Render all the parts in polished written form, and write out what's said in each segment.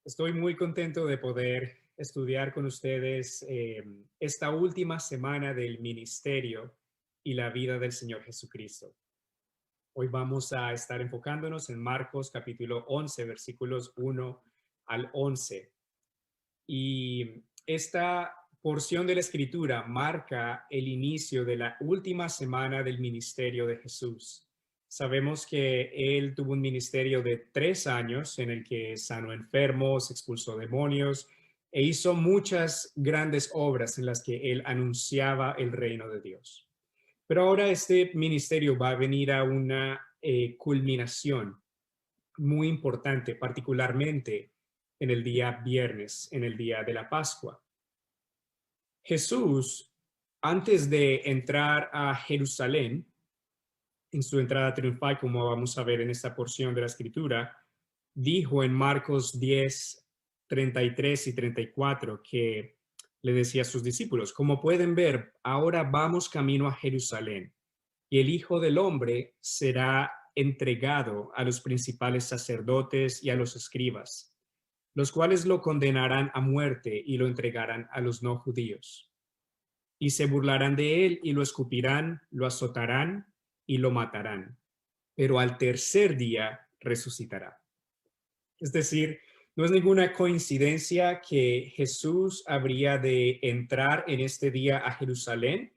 Estoy muy contento de poder estudiar con ustedes esta última semana del ministerio y la vida del Señor Jesucristo. Hoy vamos a estar enfocándonos en Marcos capítulo 11, versículos 1 al 11. Y esta porción de la Escritura marca el inicio de la última semana del ministerio de Jesús. Sabemos que él tuvo un ministerio de 3 años en el que sanó enfermos, expulsó demonios e hizo muchas grandes obras en las que él anunciaba el reino de Dios. Pero ahora este ministerio va a venir a una culminación muy importante, particularmente en el día viernes, en el día de la Pascua. Jesús, antes de entrar a Jerusalén, en su entrada triunfal, como vamos a ver en esta porción de la Escritura, dijo en Marcos 10, 33 y 34 que le decía a sus discípulos: como pueden ver, ahora vamos camino a Jerusalén, y el Hijo del Hombre será entregado a los principales sacerdotes y a los escribas, los cuales lo condenarán a muerte y lo entregarán a los no judíos. Y se burlarán de él y lo escupirán, lo azotarán y lo matarán, pero al tercer día resucitará. Es decir, no es ninguna coincidencia que Jesús habría de entrar en este día a Jerusalén.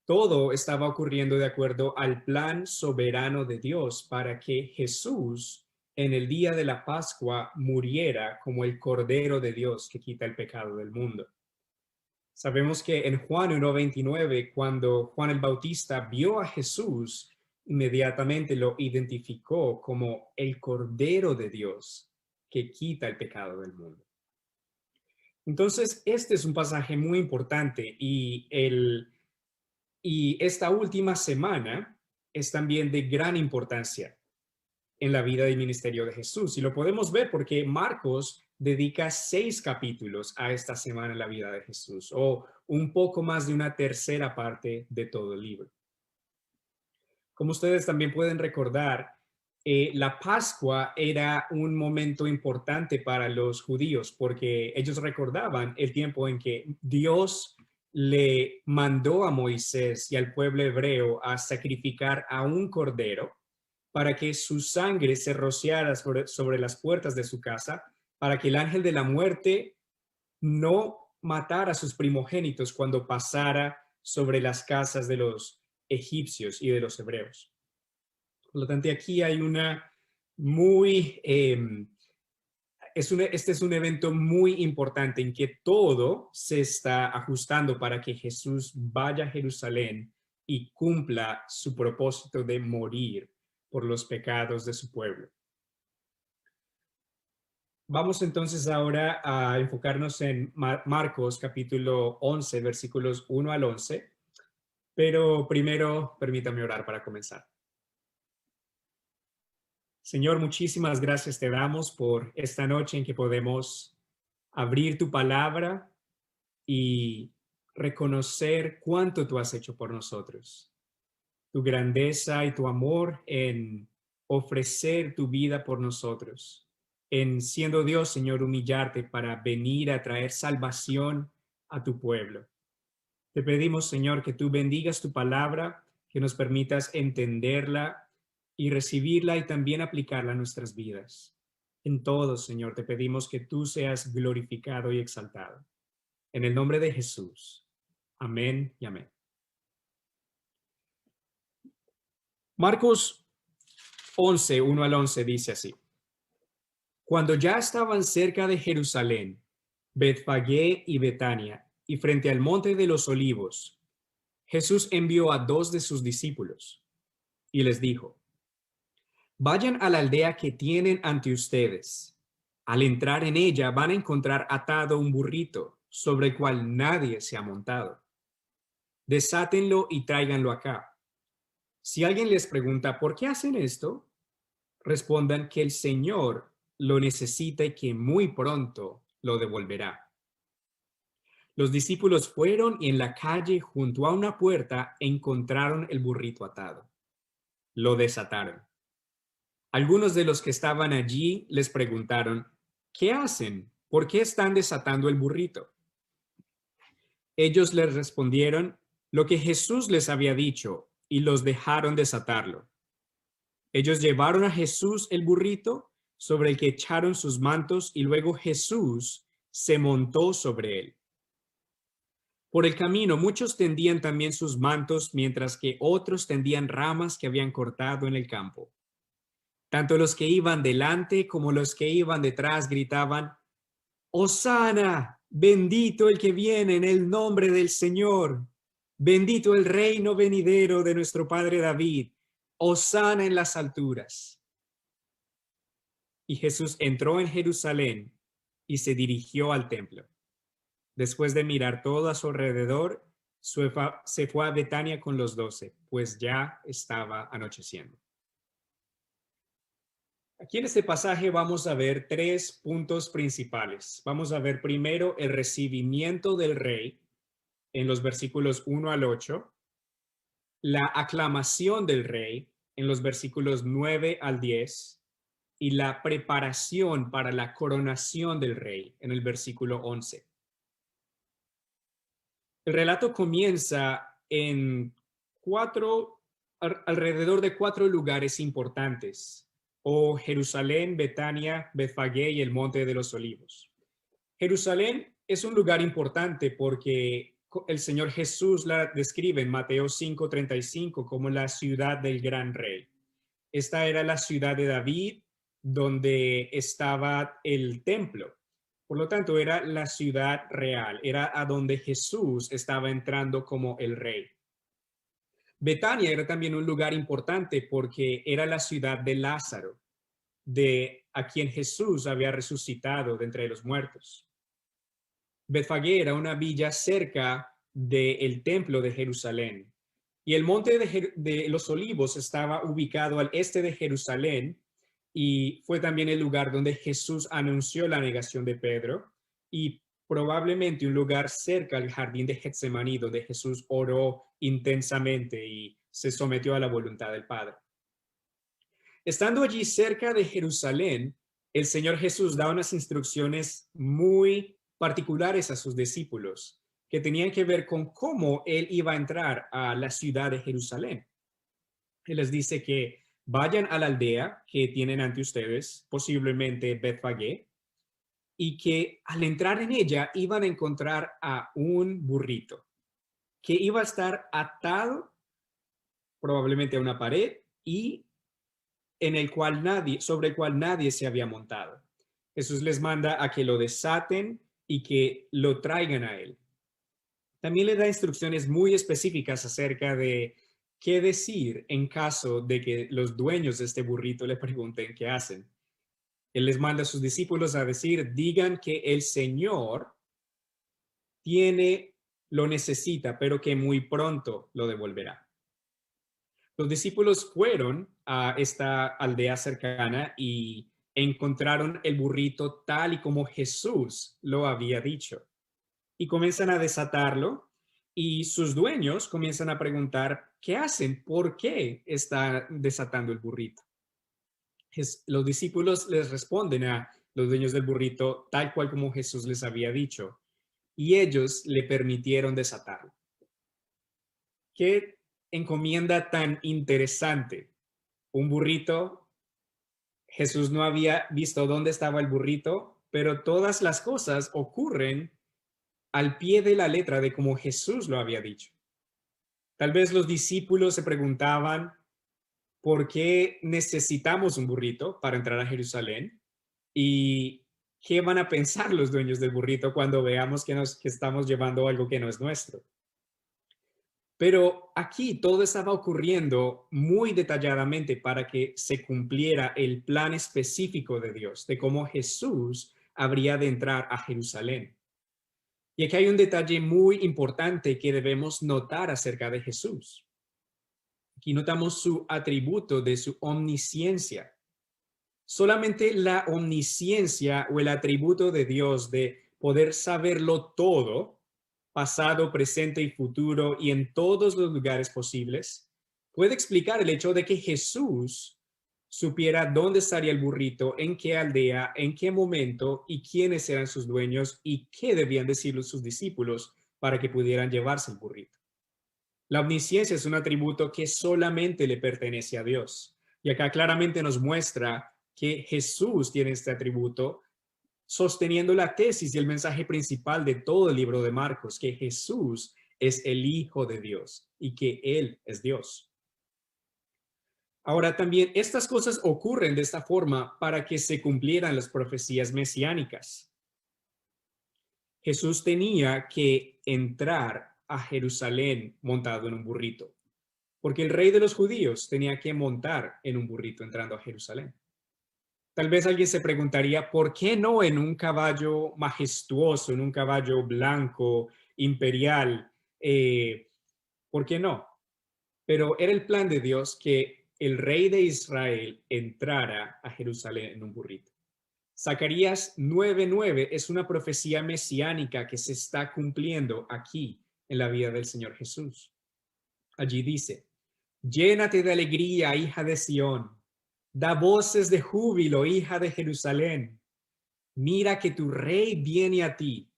Todo estaba ocurriendo de acuerdo al plan soberano de Dios para que Jesús en el día de la Pascua muriera como el Cordero de Dios que quita el pecado del mundo. Sabemos que en Juan 1:29, cuando Juan el Bautista vio a Jesús, inmediatamente lo identificó como el Cordero de Dios que quita el pecado del mundo. Entonces, este es un pasaje muy importante y esta última semana es también de gran importancia en la vida y ministerio de Jesús. Y lo podemos ver porque Marcos dedica 6 capítulos a esta semana en la vida de Jesús, o un poco más de una tercera parte de todo el libro. Como ustedes también pueden recordar, la Pascua era un momento importante para los judíos porque ellos recordaban el tiempo en que Dios le mandó a Moisés y al pueblo hebreo a sacrificar a un cordero para que su sangre se rociara sobre las puertas de su casa, para que el ángel de la muerte no matara a sus primogénitos cuando pasara sobre las casas de los egipcios y de los hebreos. Por lo tanto, aquí hay una muy, este es un evento muy importante en que todo se está ajustando para que Jesús vaya a Jerusalén y cumpla su propósito de morir por los pecados de su pueblo. Vamos entonces ahora a enfocarnos en Marcos capítulo 11, versículos 1 al 11, pero primero permítame orar para comenzar. Señor, muchísimas gracias te damos por esta noche en que podemos abrir tu palabra y reconocer cuánto tú has hecho por nosotros, tu grandeza y tu amor en ofrecer tu vida por nosotros, en siendo Dios, Señor, humillarte para venir a traer salvación a tu pueblo. Te pedimos, Señor, que tú bendigas tu palabra, que nos permitas entenderla y recibirla y también aplicarla a nuestras vidas. En todo, Señor, te pedimos que tú seas glorificado y exaltado. En el nombre de Jesús. Amén y amén. Marcos 11, 1 al 11 dice así: cuando ya estaban cerca de Jerusalén, Betfagé y Betania, y frente al monte de los olivos, Jesús envió a 2 de sus discípulos y les dijo: vayan a la aldea que tienen ante ustedes. Al entrar en ella van a encontrar atado un burrito sobre el cual nadie se ha montado. Desátenlo y tráiganlo acá. Si alguien les pregunta ¿por qué hacen esto?, respondan que el Señor lo necesita y que muy pronto lo devolverá. Los discípulos fueron y en la calle junto a una puerta encontraron el burrito atado. Lo desataron. Algunos de los que estaban allí les preguntaron: ¿qué hacen? ¿Por qué están desatando el burrito? Ellos les respondieron lo que Jesús les había dicho y los dejaron desatarlo. Ellos llevaron a Jesús el burrito sobre el que echaron sus mantos y luego Jesús se montó sobre él. Por el camino muchos tendían también sus mantos, mientras que otros tendían ramas que habían cortado en el campo. Tanto los que iban delante como los que iban detrás gritaban: Hosana, bendito el que viene en el nombre del Señor. Bendito el reino venidero de nuestro padre David. Hosana en las alturas. Y Jesús entró en Jerusalén y se dirigió al templo. Después de mirar todo a su alrededor, se fue a Betania con los 12, pues ya estaba anocheciendo. Aquí en este pasaje vamos a ver 3 puntos principales. Vamos a ver primero el recibimiento del rey en los versículos 1 al 8, la aclamación del rey en los versículos 9 al 10 y la preparación para la coronación del rey en el versículo 11. El relato comienza en alrededor de 4 lugares importantes: Jerusalén, Betania, Betfagé y el Monte de los Olivos. Jerusalén es un lugar importante porque el Señor Jesús la describe en Mateo 5:35 como la ciudad del gran rey. Esta era la ciudad de David, donde estaba el templo. Por lo tanto, era la ciudad real, era a donde Jesús estaba entrando como el rey. Betania era también un lugar importante porque era la ciudad de Lázaro, a quien Jesús había resucitado de entre los muertos. Betfagé era una villa cerca del templo de Jerusalén. Y el monte de los Olivos estaba ubicado al este de Jerusalén y fue también el lugar donde Jesús anunció la negación de Pedro y probablemente un lugar cerca al jardín de Getsemaní donde Jesús oró intensamente y se sometió a la voluntad del Padre. Estando allí cerca de Jerusalén, el Señor Jesús da unas instrucciones muy particulares a sus discípulos que tenían que ver con cómo él iba a entrar a la ciudad de Jerusalén. Él les dice que vayan a la aldea que tienen ante ustedes, posiblemente Betfagé, y que al entrar en ella iban a encontrar a un burrito que iba a estar atado probablemente a una pared y sobre el cual nadie se había montado. Jesús les manda a que lo desaten y que lo traigan a él. También le da instrucciones muy específicas acerca de qué decir en caso de que los dueños de este burrito le pregunten qué hacen. Él les manda a sus discípulos a decir: digan que el Señor lo necesita, pero que muy pronto lo devolverá. Los discípulos fueron a esta aldea cercana y encontraron el burrito tal y como Jesús lo había dicho. Y comienzan a desatarlo y sus dueños comienzan a preguntar: ¿qué hacen? ¿Por qué está desatando el burrito? Los discípulos les responden a los dueños del burrito tal cual como Jesús les había dicho y ellos le permitieron desatarlo. ¿Qué encomienda tan interesante? Un burrito. Jesús no había visto dónde estaba el burrito, pero todas las cosas ocurren al pie de la letra de como Jesús lo había dicho. Tal vez los discípulos se preguntaban: ¿por qué necesitamos un burrito para entrar a Jerusalén? ¿Y qué van a pensar los dueños del burrito cuando veamos que estamos llevando algo que no es nuestro? Pero aquí todo estaba ocurriendo muy detalladamente para que se cumpliera el plan específico de Dios, de cómo Jesús habría de entrar a Jerusalén. Y aquí hay un detalle muy importante que debemos notar acerca de Jesús. Aquí notamos su atributo de su omnisciencia. Solamente la omnisciencia o el atributo de Dios de poder saberlo todo, pasado, presente y futuro, y en todos los lugares posibles, puede explicar el hecho de que Jesús supiera dónde estaría el burrito, en qué aldea, en qué momento y quiénes eran sus dueños y qué debían decirle sus discípulos para que pudieran llevarse el burrito. La omnisciencia es un atributo que solamente le pertenece a Dios. Y acá claramente nos muestra que Jesús tiene este atributo, sosteniendo la tesis y el mensaje principal de todo el libro de Marcos, que Jesús es el Hijo de Dios y que Él es Dios. Ahora también estas cosas ocurren de esta forma para que se cumplieran las profecías mesiánicas. Jesús tenía que entrar a Jerusalén montado en un burrito, porque el rey de los judíos tenía que montar en un burrito entrando a Jerusalén. Tal vez alguien se preguntaría, ¿por qué no en un caballo majestuoso, en un caballo blanco, imperial? ¿Por qué no? Pero era el plan de Dios que el rey de Israel entrara a Jerusalén en un burrito. Zacarías 9:9 es una profecía mesiánica que se está cumpliendo aquí en la vida del Señor Jesús. Allí dice, llénate de alegría, hija de Sión. Da voces de júbilo, hija de Jerusalén. Mira que tu rey viene a ti,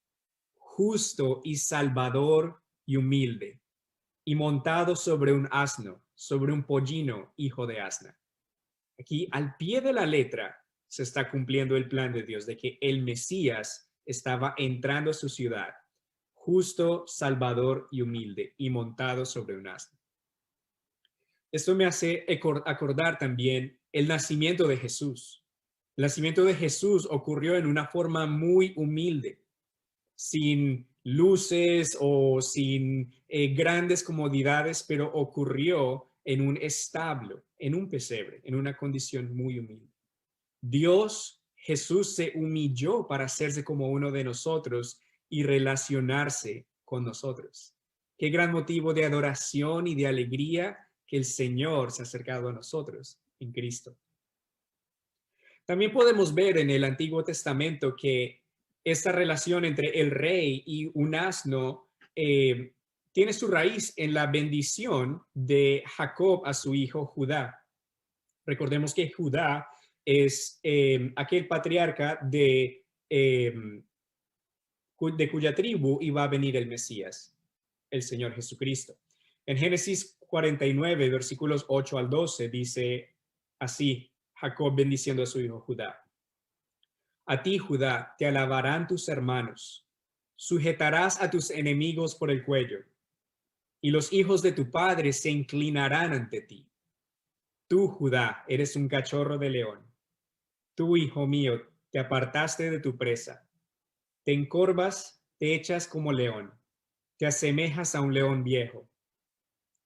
justo y salvador y humilde, y montado sobre un asno, sobre un pollino, hijo de asna. Aquí, al pie de la letra, se está cumpliendo el plan de Dios de que el Mesías estaba entrando a su ciudad, justo, salvador y humilde, y montado sobre un asno. Esto me hace acordar también el nacimiento de Jesús. El nacimiento de Jesús ocurrió en una forma muy humilde, sin luces o sin grandes comodidades, pero ocurrió en un establo, en un pesebre, en una condición muy humilde. Dios, Jesús se humilló para hacerse como uno de nosotros y relacionarse con nosotros. Qué gran motivo de adoración y de alegría que el Señor se ha acercado a nosotros en Cristo. También podemos ver en el Antiguo Testamento que esta relación entre el rey y un asno tiene su raíz en la bendición de Jacob a su hijo Judá. Recordemos que Judá es aquel patriarca de cuya tribu iba a venir el Mesías, el Señor Jesucristo. En Génesis 49, versículos 8 al 12, dice así, Jacob bendiciendo a su hijo Judá. A ti, Judá, te alabarán tus hermanos. Sujetarás a tus enemigos por el cuello, y los hijos de tu padre se inclinarán ante ti. Tú, Judá, eres un cachorro de león. Tú, hijo mío, te apartaste de tu presa. Te encorvas, te echas como león. Te asemejas a un león viejo.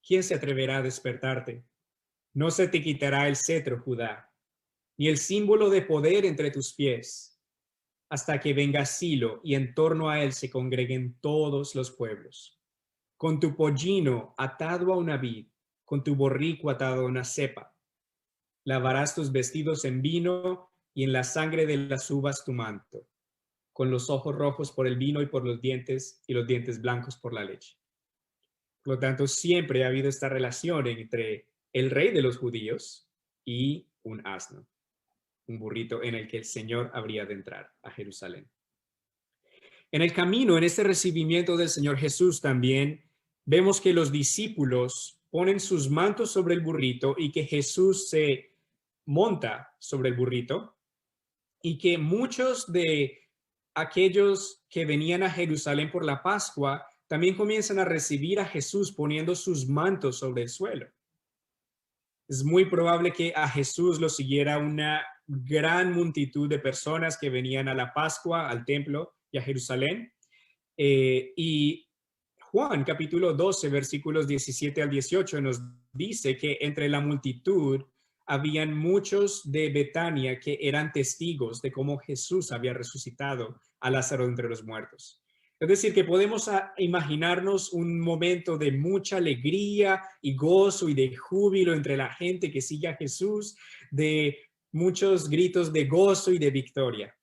¿Quién se atreverá a despertarte? No se te quitará el cetro, Judá, ni el símbolo de poder entre tus pies, hasta que venga Silo y en torno a él se congreguen todos los pueblos. Con tu pollino atado a una vid, con tu borrico atado a una cepa. Lavarás tus vestidos en vino y en la sangre de las uvas tu manto, con los ojos rojos por el vino y por los dientes blancos por la leche. Por lo tanto, siempre ha habido esta relación entre el rey de los judíos y un asno, un burrito en el que el Señor habría de entrar a Jerusalén. En el camino, en este recibimiento del Señor Jesús también, vemos que los discípulos ponen sus mantos sobre el burrito y que Jesús se monta sobre el burrito y que muchos de aquellos que venían a Jerusalén por la Pascua también comienzan a recibir a Jesús poniendo sus mantos sobre el suelo. Es muy probable que a Jesús lo siguiera una gran multitud de personas que venían a la Pascua, al templo y a Jerusalén. Y Juan capítulo 12, versículos 17 al 18 nos dice que entre la multitud habían muchos de Betania que eran testigos de cómo Jesús había resucitado a Lázaro entre los muertos. Es decir, que podemos imaginarnos un momento de mucha alegría y gozo y de júbilo entre la gente que sigue a Jesús, de muchos gritos de gozo y de victoria,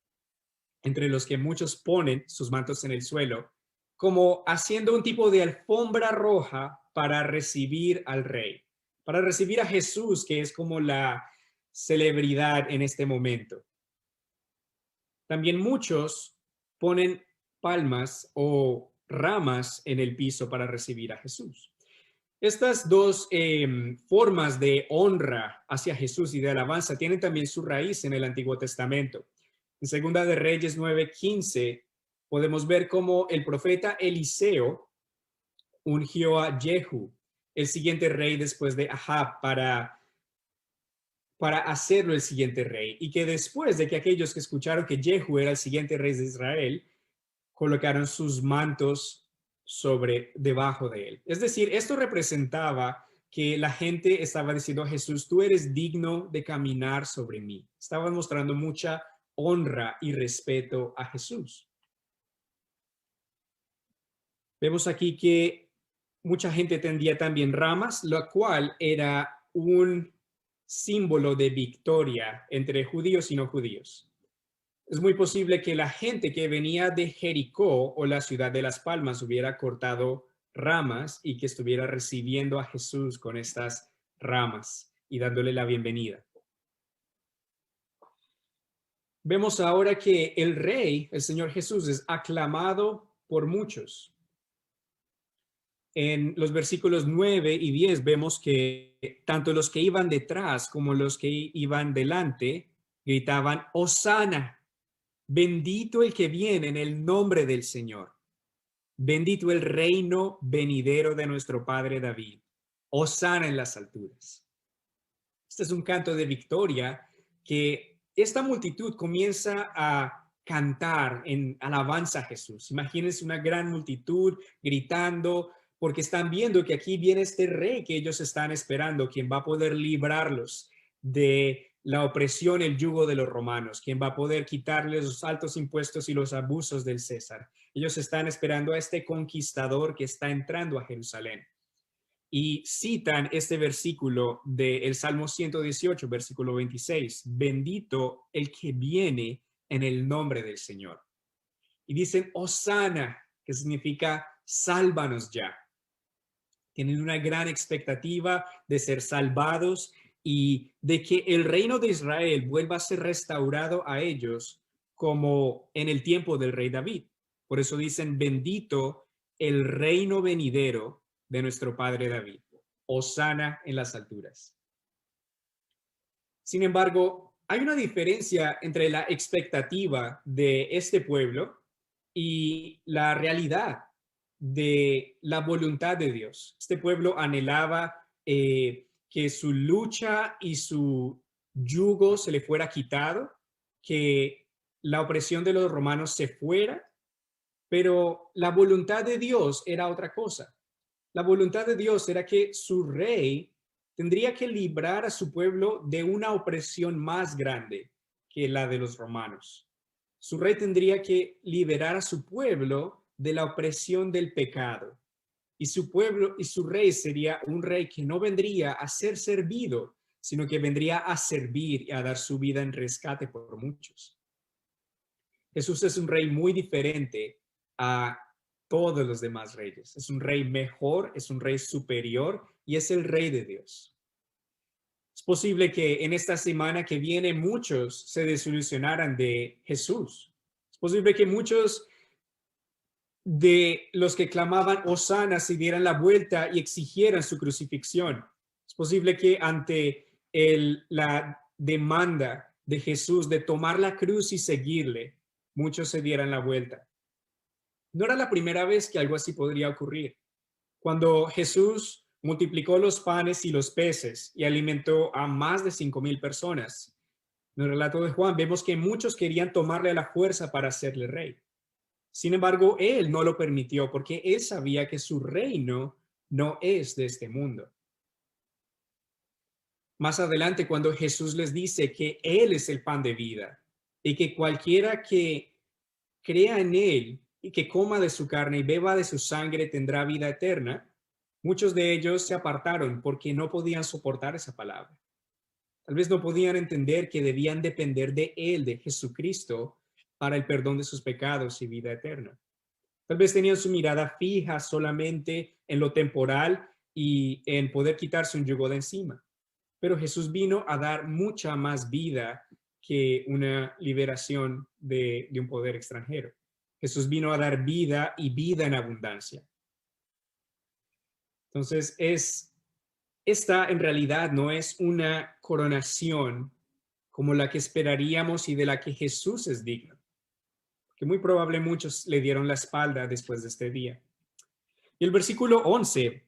entre los que muchos ponen sus mantos en el suelo, como haciendo un tipo de alfombra roja para recibir al rey, para recibir a Jesús, que es como la celebridad en este momento. También muchos ponen palmas o ramas en el piso para recibir a Jesús. Estas dos formas de honra hacia Jesús y de alabanza tienen también su raíz en el Antiguo Testamento. En Segunda de Reyes 9:15 podemos ver cómo el profeta Eliseo ungió a Jehu, el siguiente rey después de Ahab, para hacerlo el siguiente rey, y que después de que aquellos que escucharon que Jehu era el siguiente rey de Israel, colocaron sus mantos debajo de él. Es decir, esto representaba que la gente estaba diciendo a Jesús, tú eres digno de caminar sobre mí. Estaban mostrando mucha honra y respeto a Jesús. Vemos aquí que mucha gente tendía también ramas, lo cual era un símbolo de victoria entre judíos y no judíos. Es muy posible que la gente que venía de Jericó o la ciudad de Las Palmas hubiera cortado ramas y que estuviera recibiendo a Jesús con estas ramas y dándole la bienvenida. Vemos ahora que el rey, el Señor Jesús, es aclamado por muchos. En los versículos 9 y 10 vemos que tanto los que iban detrás como los que iban delante gritaban, Hosana, bendito el que viene en el nombre del Señor. Bendito el reino venidero de nuestro padre David. Hosana en las alturas. Este es un canto de victoria que esta multitud comienza a cantar en alabanza a Jesús. Imagínense una gran multitud gritando porque están viendo que aquí viene este rey que ellos están esperando, quien va a poder librarlos de la opresión, el yugo de los romanos, quien va a poder quitarles los altos impuestos y los abusos del César. Ellos están esperando a este conquistador que está entrando a Jerusalén. Y citan este versículo del Salmo 118, versículo 26, bendito el que viene en el nombre del Señor. Y dicen, Hosana, que significa sálvanos ya. Tienen una gran expectativa de ser salvados y de que el reino de Israel vuelva a ser restaurado a ellos como en el tiempo del rey David. Por eso dicen, bendito el reino venidero de nuestro padre David. Hosana en las alturas. Sin embargo, hay una diferencia entre la expectativa de este pueblo y la realidad de la voluntad de Dios. Este pueblo anhelaba que su lucha y su yugo se le fuera quitado, que la opresión de los romanos se fuera, pero la voluntad de Dios era otra cosa. La voluntad de Dios era que su rey tendría que librar a su pueblo de una opresión más grande que la de los romanos. Su rey tendría que liberar a su pueblo de la opresión del pecado. Y su pueblo y su rey sería un rey que no vendría a ser servido, sino que vendría a servir y a dar su vida en rescate por muchos. Jesús es un rey muy diferente a todos los demás reyes. Es un rey mejor, es un rey superior y es el rey de Dios. Es posible que en esta semana que viene muchos se desilusionaran de Jesús. Es posible que muchos de los que clamaban Hosana se dieran la vuelta y exigieran su crucifixión. Es posible que ante la demanda de Jesús de tomar la cruz y seguirle, muchos se dieran la vuelta. No era la primera vez que algo así podría ocurrir. Cuando Jesús multiplicó los panes y los peces y alimentó a más de 5,000 personas, en el relato de Juan vemos que muchos querían tomarle a la fuerza para hacerle rey. Sin embargo, él no lo permitió porque él sabía que su reino no es de este mundo. Más adelante, cuando Jesús les dice que él es el pan de vida y que cualquiera que crea en él y que coma de su carne y beba de su sangre tendrá vida eterna, muchos de ellos se apartaron porque no podían soportar esa palabra. Tal vez no podían entender que debían depender de él, de Jesucristo, para el perdón de sus pecados y vida eterna. Tal vez tenían su mirada fija solamente en lo temporal y en poder quitarse un yugo de encima. pero Jesús vino a dar mucha más vida que una liberación de un poder extranjero. Jesús vino a dar vida y vida en abundancia. Entonces, esta en realidad no es una coronación como la que esperaríamos y de la que Jesús es digno, que muy probable muchos le dieron la espalda después de este día. Y el versículo 11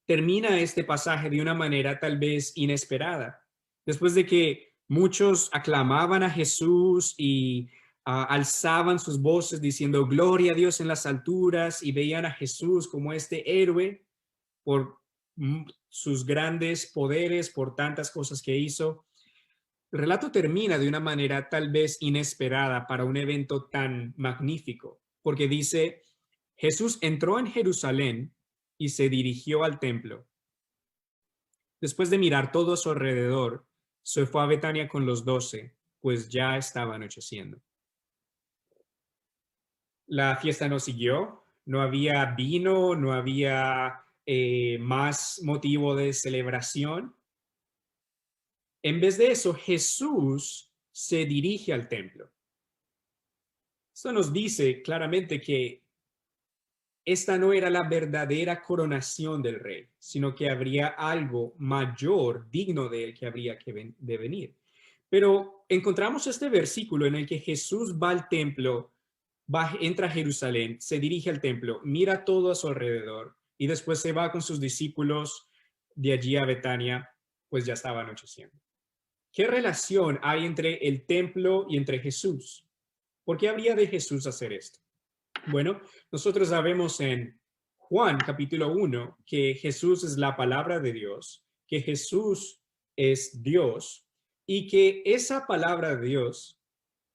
termina este pasaje de una manera tal vez inesperada. Después de que muchos aclamaban a Jesús y alzaban sus voces diciendo gloria a Dios en las alturas y veían a Jesús como este héroe por sus grandes poderes, por tantas cosas que hizo. El relato termina de una manera tal vez inesperada para un evento tan magnífico, porque dice, Jesús entró en Jerusalén y se dirigió al templo. Después de mirar todo a su alrededor, se fue a Betania con los 12, pues ya estaba anocheciendo. La fiesta no siguió, no había vino, no había más motivo de celebración. En vez de eso, Jesús se dirige al templo. Esto nos dice claramente que esta no era la verdadera coronación del rey, sino que habría algo mayor, digno de él, que habría de venir. Pero encontramos este versículo en el que Jesús va al templo, entra a Jerusalén, se dirige al templo, mira todo a su alrededor y después se va con sus discípulos de allí a Betania, pues ya estaba anocheciendo. ¿Qué relación hay entre el templo y entre Jesús? ¿Por qué habría de Jesús hacer esto? Bueno, nosotros sabemos en Juan capítulo 1 que Jesús es la palabra de Dios, que Jesús es Dios y que esa palabra de Dios,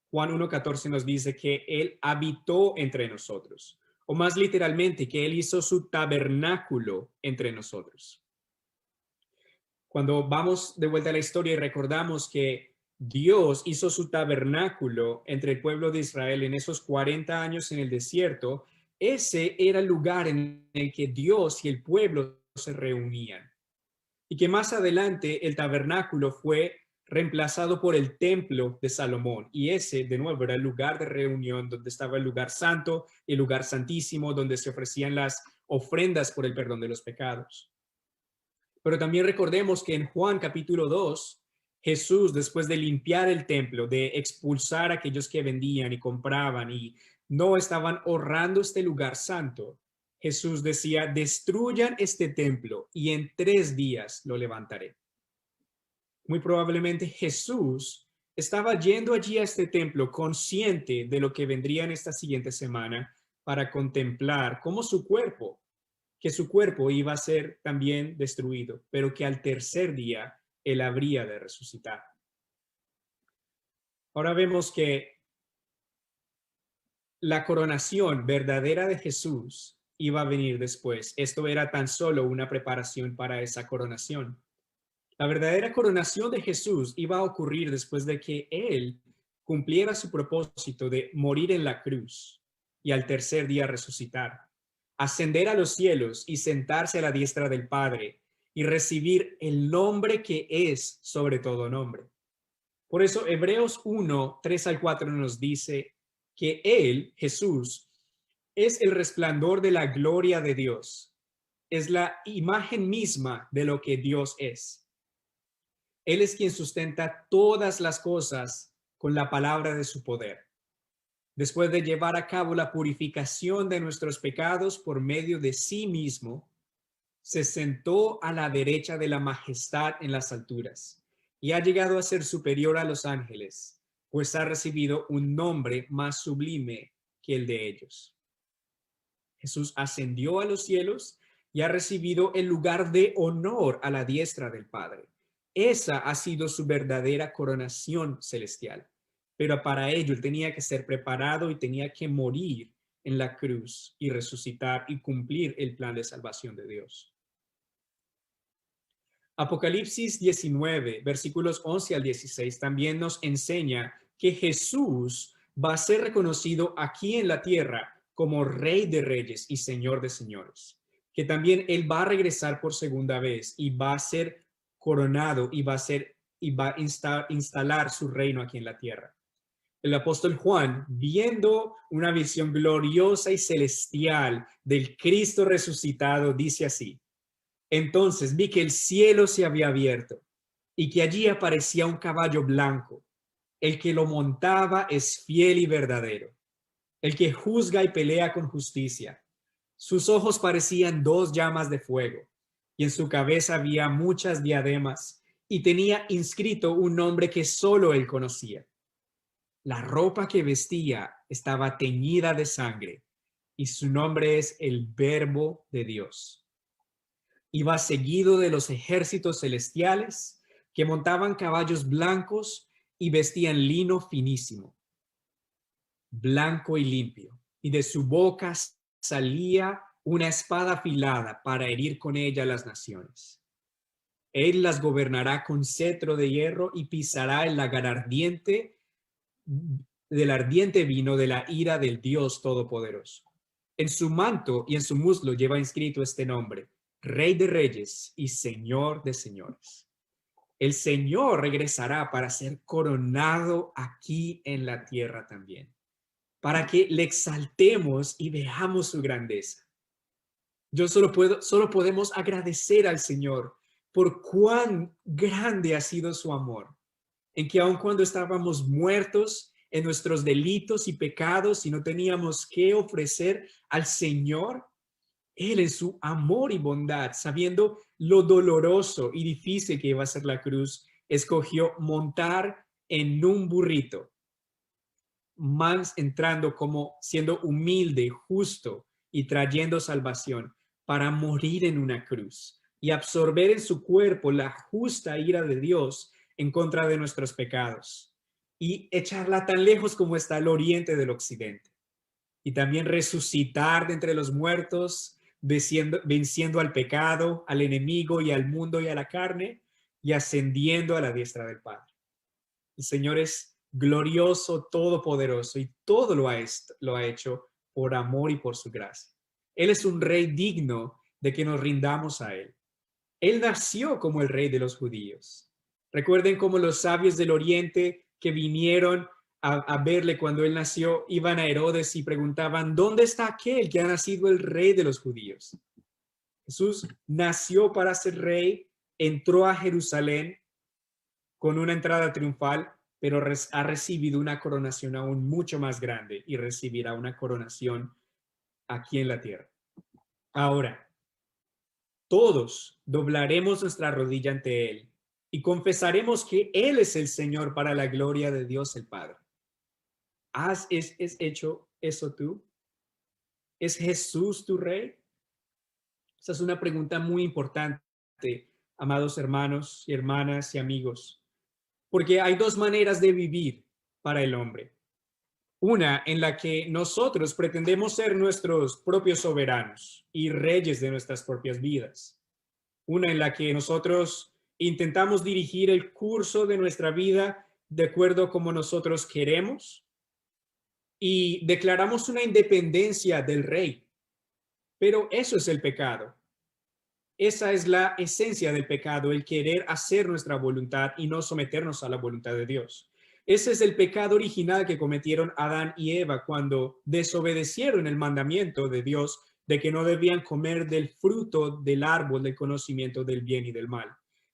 Juan 1:14 nos dice que Él habitó entre nosotros, o más literalmente que Él hizo su tabernáculo entre nosotros. Cuando vamos de vuelta a la historia y recordamos que Dios hizo su tabernáculo entre el pueblo de Israel en esos 40 años en el desierto, ese era el lugar en el que Dios y el pueblo se reunían. Y que más adelante el tabernáculo fue reemplazado por el templo de Salomón. Y ese, de nuevo, era el lugar de reunión donde estaba el lugar santo, el lugar santísimo, donde se ofrecían las ofrendas por el perdón de los pecados. Pero también recordemos que en Juan capítulo 2, Jesús, después de limpiar el templo, de expulsar a aquellos que vendían y compraban y no estaban honrando este lugar santo, Jesús decía, destruyan este templo y en 3 días lo levantaré. Muy probablemente Jesús estaba yendo allí a este templo consciente de lo que vendría en esta siguiente semana para contemplar cómo su cuerpo iba a ser también destruido, pero que al tercer día él habría de resucitar. Ahora vemos que la coronación verdadera de Jesús iba a venir después. Esto era tan solo una preparación para esa coronación. La verdadera coronación de Jesús iba a ocurrir después de que él cumpliera su propósito de morir en la cruz y al tercer día resucitar, ascender a los cielos y sentarse a la diestra del Padre y recibir el nombre que es sobre todo nombre. Por eso Hebreos 1, 3 al 4 nos dice que él, Jesús, es el resplandor de la gloria de Dios, es la imagen misma de lo que Dios es. Él es quien sustenta todas las cosas con la palabra de su poder. Después de llevar a cabo la purificación de nuestros pecados por medio de sí mismo, se sentó a la derecha de la majestad en las alturas y ha llegado a ser superior a los ángeles, pues ha recibido un nombre más sublime que el de ellos. Jesús ascendió a los cielos y ha recibido el lugar de honor a la diestra del Padre. Esa ha sido su verdadera coronación celestial. Pero para ello él tenía que ser preparado y tenía que morir en la cruz y resucitar y cumplir el plan de salvación de Dios. Apocalipsis 19, versículos 11 al 16, también nos enseña que Jesús va a ser reconocido aquí en la tierra como Rey de Reyes y Señor de Señores. Que también Él va a regresar por segunda vez y va a ser coronado y va a instalar su reino aquí en la tierra. El apóstol Juan, viendo una visión gloriosa y celestial del Cristo resucitado, dice así: entonces vi que el cielo se había abierto y que allí aparecía un caballo blanco. El que lo montaba es fiel y verdadero, el que juzga y pelea con justicia. Sus ojos parecían dos llamas de fuego, y en su cabeza había muchas diademas, y tenía inscrito un nombre que solo él conocía. La ropa que vestía estaba teñida de sangre, y su nombre es el Verbo de Dios. Iba seguido de los ejércitos celestiales que montaban caballos blancos y vestían lino finísimo, blanco y limpio, y de su boca salía una espada afilada para herir con ella las naciones. Él las gobernará con cetro de hierro y pisará el lagar ardiente del ardiente vino de la ira del Dios Todopoderoso. En su manto y en su muslo lleva inscrito este nombre: Rey de Reyes y Señor de Señores. El Señor regresará para ser coronado aquí en la tierra también, para que le exaltemos y veamos su grandeza. Solo podemos agradecer al Señor por cuán grande ha sido su amor, en que aun cuando estábamos muertos en nuestros delitos y pecados y no teníamos que ofrecer al Señor, Él en su amor y bondad, sabiendo lo doloroso y difícil que iba a ser la cruz, escogió montar en un burrito, más entrando como siendo humilde, justo y trayendo salvación para morir en una cruz y absorber en su cuerpo la justa ira de Dios en contra de nuestros pecados y echarla tan lejos como está el oriente del occidente. Y también resucitar de entre los muertos, venciendo al pecado, al enemigo y al mundo y a la carne, y ascendiendo a la diestra del Padre. El Señor es glorioso, todopoderoso, y todo lo ha hecho por amor y por su gracia. Él es un rey digno de que nos rindamos a Él. Él nació como el rey de los judíos. Recuerden cómo los sabios del oriente que vinieron a verle cuando él nació, iban a Herodes y preguntaban: ¿dónde está aquel que ha nacido el rey de los judíos? Jesús nació para ser rey, entró a Jerusalén con una entrada triunfal, pero ha recibido una coronación aún mucho más grande y recibirá una coronación aquí en la tierra. Ahora, todos doblaremos nuestra rodilla ante Él y confesaremos que Él es el Señor para la gloria de Dios el Padre. ¿Has hecho eso tú? ¿Es Jesús tu Rey? Esa es una pregunta muy importante, amados hermanos y hermanas y amigos, porque hay dos maneras de vivir para el hombre. Una en la que nosotros pretendemos ser nuestros propios soberanos y reyes de nuestras propias vidas. Una en la que nosotros intentamos dirigir el curso de nuestra vida de acuerdo como nosotros queremos y declaramos una independencia del rey. Pero eso es el pecado. Esa es la esencia del pecado, el querer hacer nuestra voluntad y no someternos a la voluntad de Dios. Ese es el pecado original que cometieron Adán y Eva cuando desobedecieron el mandamiento de Dios de que no debían comer del fruto del árbol del conocimiento del bien y del mal.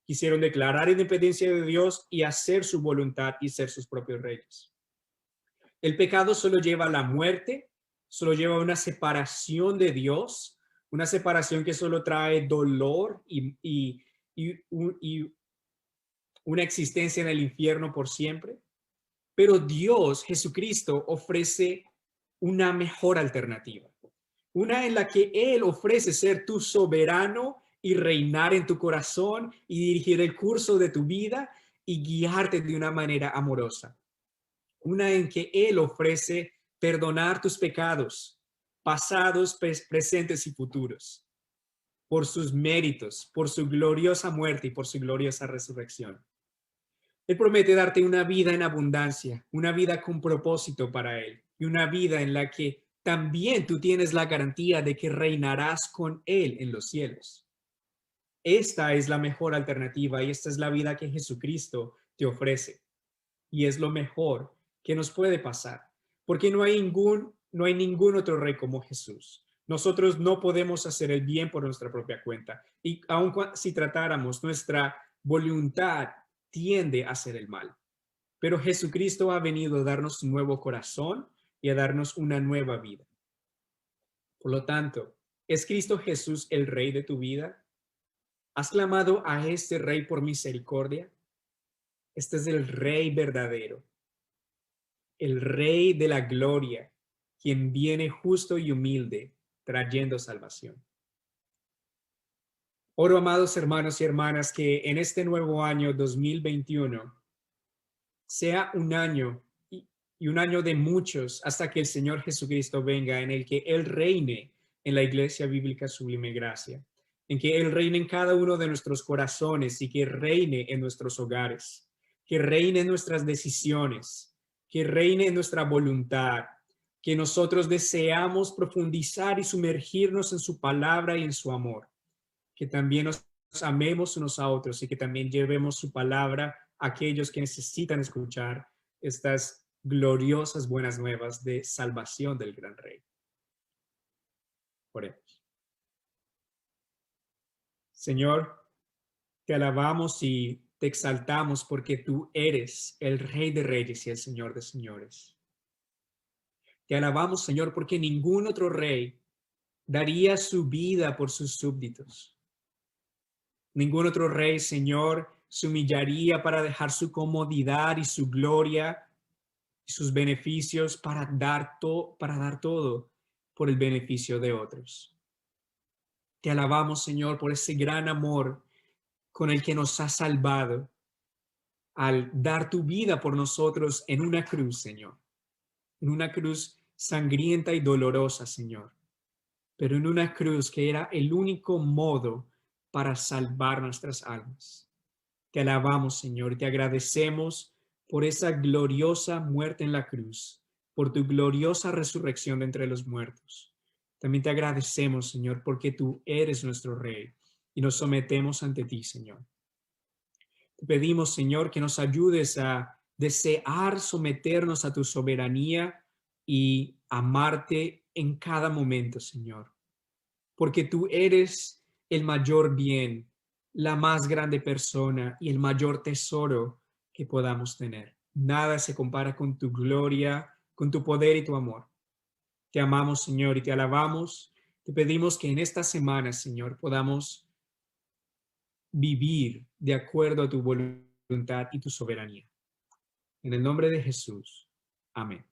Quisieron declarar independencia de Dios y hacer su voluntad y ser sus propios reyes. El pecado solo lleva a la muerte, solo lleva a una separación de Dios, una separación que solo trae dolor y una existencia en el infierno por siempre. Pero Dios, Jesucristo, ofrece una mejor alternativa. Una en la que Él ofrece ser tu soberano y reinar en tu corazón y dirigir el curso de tu vida y guiarte de una manera amorosa. Una en que Él ofrece perdonar tus pecados, pasados, presentes y futuros, por sus méritos, por su gloriosa muerte y por su gloriosa resurrección. Él promete darte una vida en abundancia, una vida con propósito para Él y una vida en la que también tú tienes la garantía de que reinarás con Él en los cielos. Esta es la mejor alternativa y esta es la vida que Jesucristo te ofrece. Y es lo mejor que nos puede pasar, porque no hay ningún otro rey como Jesús. Nosotros no podemos hacer el bien por nuestra propia cuenta. Y aun si tratáramos, nuestra voluntad tiende a hacer el mal. Pero Jesucristo ha venido a darnos un nuevo corazón y a darnos una nueva vida. Por lo tanto, ¿es Cristo Jesús el Rey de tu vida? ¿Has clamado a este Rey por misericordia? Este es el Rey verdadero, el Rey de la gloria, quien viene justo y humilde, trayendo salvación. Oro, amados hermanos y hermanas, que en este nuevo año 2021 sea un año y un año de muchos hasta que el Señor Jesucristo venga, en el que Él reine en la Iglesia Bíblica Sublime Gracia, en que Él reine en cada uno de nuestros corazones y que reine en nuestros hogares, que reine en nuestras decisiones, que reine en nuestra voluntad, que nosotros deseamos profundizar y sumergirnos en su palabra y en su amor, que también nos amemos unos a otros y que también llevemos su palabra a aquellos que necesitan escuchar estas gloriosas buenas nuevas de salvación del gran Rey. Oremos. Señor, te alabamos y te exaltamos porque tú eres el Rey de Reyes y el Señor de Señores. Te alabamos, Señor, porque ningún otro rey daría su vida por sus súbditos. Ningún otro rey, Señor, se humillaría para dejar su comodidad y su gloria y sus beneficios para dar todo por el beneficio de otros. Te alabamos, Señor, por ese gran amor con el que nos has salvado al dar tu vida por nosotros en una cruz, Señor. En una cruz sangrienta y dolorosa, Señor. Pero en una cruz que era el único modo para salvar nuestras almas. Te alabamos, Señor, y te agradecemos por esa gloriosa muerte en la cruz, por tu gloriosa resurrección de entre los muertos. También te agradecemos, Señor, porque tú eres nuestro Rey y nos sometemos ante ti, Señor. Te pedimos, Señor, que nos ayudes a desear someternos a tu soberanía y amarte en cada momento, Señor, porque tú eres el mayor bien, la más grande persona y el mayor tesoro que podamos tener. Nada se compara con tu gloria, con tu poder y tu amor. Te amamos, Señor, y te alabamos. Te pedimos que en esta semana, Señor, podamos vivir de acuerdo a tu voluntad y tu soberanía. En el nombre de Jesús. Amén.